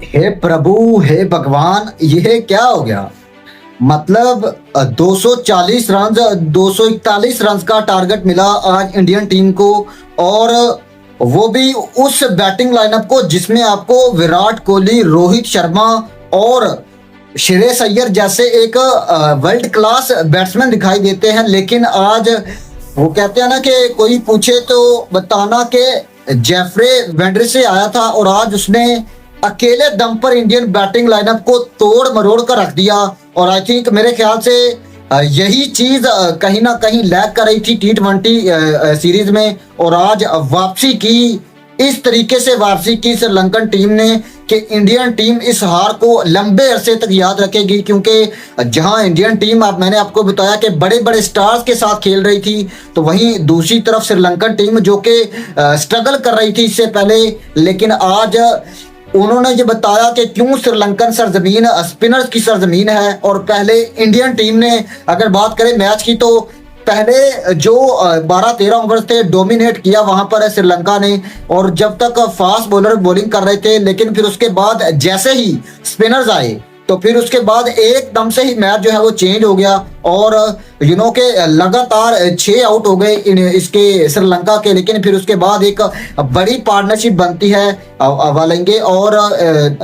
हे प्रभु, हे भगवान, ये क्या हो गया? मतलब 240 रन, 241 रन का टारगेट मिला आज इंडियन टीम को। और वो भी उस बैटिंग लाइनअप को जिसमें आपको विराट कोहली, रोहित शर्मा और श्रेयस अय्यर जैसे एक वर्ल्ड क्लास बैट्समैन दिखाई देते हैं। लेकिन आज वो कहते हैं ना कि कोई पूछे तो बताना कि जेफ्रे वेंड्रे से आया था और आज उसने अकेले दम पर इंडियन बैटिंग लाइनअप को तोड़ मरोड़ कर रख दिया। और आई थिंक मेरे ख्याल से यही चीज कहीं ना कहीं लैग कर रही थी T20 सीरीज में। और आज वापसी की, इस तरीके से वापसी की श्रीलंकन टीम ने कि इंडियन टीम इस हार को लंबे अरसे तक याद रखेगी। क्योंकि जहां इंडियन टीम, अब मैंने आपको बताया कि बड़े बड़े स्टार्स के साथ खेल रही थी, तो वहीं दूसरी तरफ श्रीलंकन टीम जो कि स्ट्रगल कर रही थी इससे पहले। लेकिन आज उन्होंने ये बताया कि क्यों श्रीलंकन सरजमीन स्पिनर्स की सरजमीन है। और पहले इंडियन टीम ने अगर बात करें मैच की, तो पहले जो 12-13 ओवर थे डोमिनेट किया वहां पर श्रीलंका ने। और जब तक फास्ट बॉलर बॉलिंग कर रहे थे, लेकिन फिर उसके बाद जैसे ही स्पिनर्स आए तो फिर उसके बाद एकदम से ही मैच जो है वो चेंज हो गया। और के लगातार 6 आउट हो गए इसके श्रीलंका के। लेकिन फिर उसके बाद एक बड़ी पार्टनरशिप बनती है वालेंगे और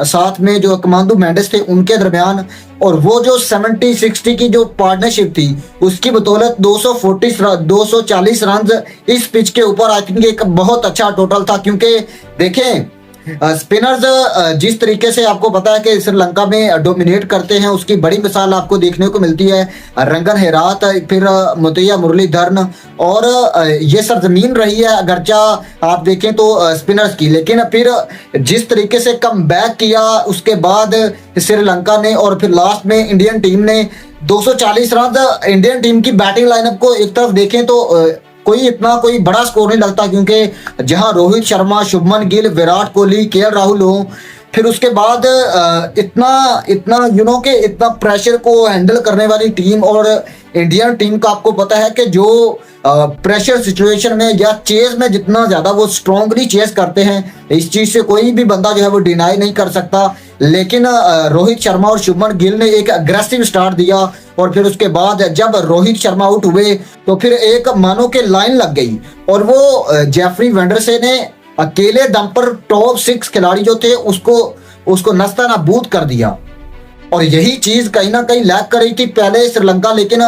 साथ में जो कमांडो मेंडिस थे उनके दरमियान। और वो जो 70-60 की जो पार्टनरशिप थी, उसकी बदौलत 240 रन इस पिच के ऊपर आई थिंक एक बहुत अच्छा टोटल था। क्योंकि देखें, स्पिनर्स जिस तरीके से आपको पता है कि श्रीलंका में डोमिनेट करते हैं, उसकी बड़ी मिसाल आपको देखने को मिलती है रंगन हेरात, फिर मुतैया मुरलीधरन। और ये सरजमीन रही है अगरचा आप देखें तो स्पिनर्स की। लेकिन फिर जिस तरीके से कम बैक किया उसके बाद श्रीलंका ने, और फिर लास्ट में इंडियन टीम ने 240 रन, इंडियन टीम की बैटिंग लाइनअप को एक तरफ देखें तो कोई बड़ा स्कोर नहीं लगता। क्योंकि जहां रोहित शर्मा, शुभमन गिल, विराट कोहली, KL राहुल हो, फिर उसके बाद इतना प्रेशर को हैंडल करने वाली टीम। और इंडियन टीम का आपको पता है कि जो प्रेशर सिचुएशन में या चेस में जितना ज्यादा वो स्ट्रांगली चेस करते हैं, इस चीज से कोई भी बंदा जो है वो डिनाई नहीं कर सकता। लेकिन रोहित शर्मा और शुभमन गिल ने एक अग्रेसिव स्टार्ट दिया। और फिर उसके बाद जब रोहित शर्मा आउट हुए तो फिर एक मानो के लाइन लग गई। और वो जेफ्री वेंडरसे ने अकेले दम पर टॉप 6 खिलाड़ी जो थे उसको नस्ता नाबूद कर दिया। और यही चीज कहीं ना कहीं लैग कर रही थी पहले श्रीलंका। लेकिन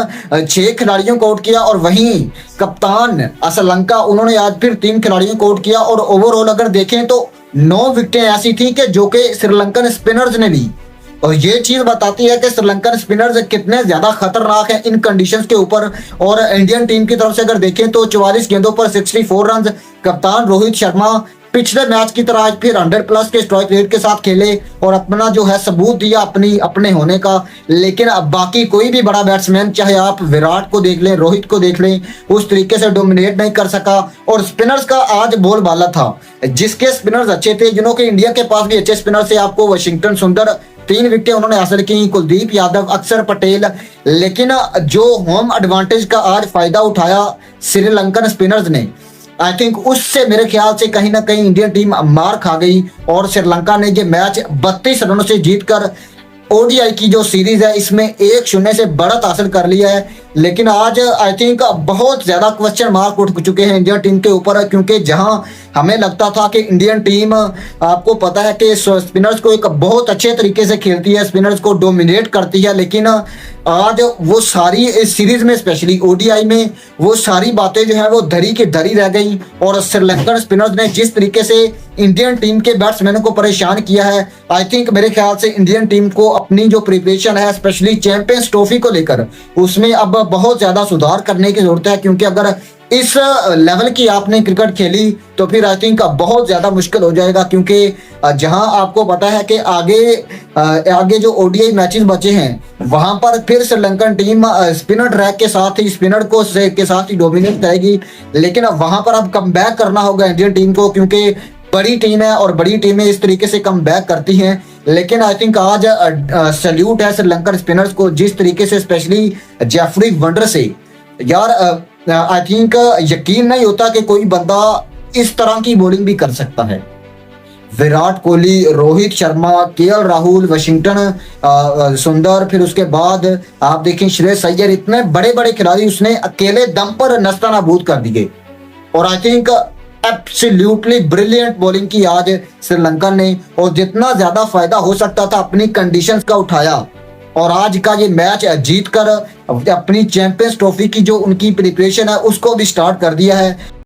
6 खिलाड़ियों को आउट किया। और वहीं कप्तान श्रीलंका, उन्होंने आज फिर 3 खिलाड़ियों को आउट किया। और ओवरऑल अगर देखें तो 9 विकेटें ऐसी थी कि जो कि श्रीलंकन स्पिनर्स ने ली। और ये चीज बताती है कि श्रीलंकन स्पिनर्स कितने ज्यादा खतरनाक हैं इन कंडीशंस के ऊपर। और इंडियन टीम की तरफ से अगर देखें तो 44 गेंदों पर 64 रन। कप्तान रोहित शर्मा पिछले मैच की तरह आज फिर 100+ के स्ट्राइक रेट के साथ खेले और अपना जो है सबूत दिया अपने होने का। लेकिन अब बाकी कोई भी बड़ा बैट्समैन, चाहे आप विराट को देख लें, रोहित को देख लें, उस तरीके से डोमिनेट नहीं कर सका। और स्पिनर्स का आज बोलबाला था, जिसके स्पिनर्स अच्छे थे, के इंडिया के पास भी अच्छे स्पिनर थे। आपको वाशिंगटन सुंदर 3 विकेटें उन्होंने हासिल की, कुलदीप यादव, अक्षर पटेल। लेकिन जो होम एडवांटेज का आज फायदा उठाया श्रीलंकन स्पिनर्स ने, आई थिंक उससे मेरे ख्याल से कहीं ना कहीं इंडियन टीम मार खा गई। और श्रीलंका ने ये मैच 32 रनों से जीतकर ODI की जो सीरीज है इसमें 1-0 से बढ़त हासिल कर लिया है। लेकिन आज आई थिंक बहुत ज्यादा क्वेश्चन मार्क उठ चुके हैं इंडियन टीम के ऊपर। क्योंकि जहां हमें लगता था कि इंडियन टीम, आपको पता है कि स्पिनर्स को एक बहुत अच्छे तरीके से खेलती है, स्पिनर्स को डोमिनेट करती है, लेकिन आज वो सारी इस सीरीज में, स्पेशली ODI में, वो सारी बातें जो है वो धरी की धरी रह गई। और श्रीलंकन स्पिनर्स ने जिस तरीके से इंडियन टीम के बैट्समैनों को परेशान किया है, आई थिंक मेरे ख्याल से इंडियन टीम को अपनी जो प्रिपरेशन है, स्पेशली चैंपियंस ट्रॉफी को लेकर, उसमें अब बहुत ज्यादा सुधार करने की जरूरत है। क्योंकि अगर इस लेवल की आपने क्रिकेट खेली तो फिर आई थिंक बहुत ज्यादा मुश्किल हो जाएगा। क्योंकि जहां आपको पता है कि आगे जो ODI मैचेस बचे हैं वहां पर फिर श्रीलंकन टीम स्पिनर ट्रैक के साथ ही डोमिनेट करेगी। लेकिन वहां पर अब कम बैक करना होगा इंडियन टीम को, क्योंकि बड़ी टीम है और बड़ी टीमें इस तरीके से कम बैक करती हैं। लेकिन आई थिंक आज सैल्यूट है श्रीलंकन स्पिनर्स को, जिस तरीके से स्पेशली जेफ्री वेंडरसे, यार आई थिंक यकीन नहीं होता कि कोई बंदा इस तरह की बॉलिंग भी कर सकता है। विराट कोहली, रोहित शर्मा, केएल राहुल, वाशिंगटन सुंदर, फिर उसके बाद आप देखें श्रेयस अय्यर, इतने बड़े बड़े खिलाड़ी उसने अकेले दम पर नस्ता नाबूद कर दिए। और I think absolutely brilliant bowling की आज श्रीलंका ने, और जितना ज्यादा फायदा हो सकता था अपनी कंडीशंस का उठाया। और आज का ये मैच जीत कर अपनी चैंपियंस ट्रॉफी की जो उनकी प्रिपरेशन है उसको भी स्टार्ट कर दिया है।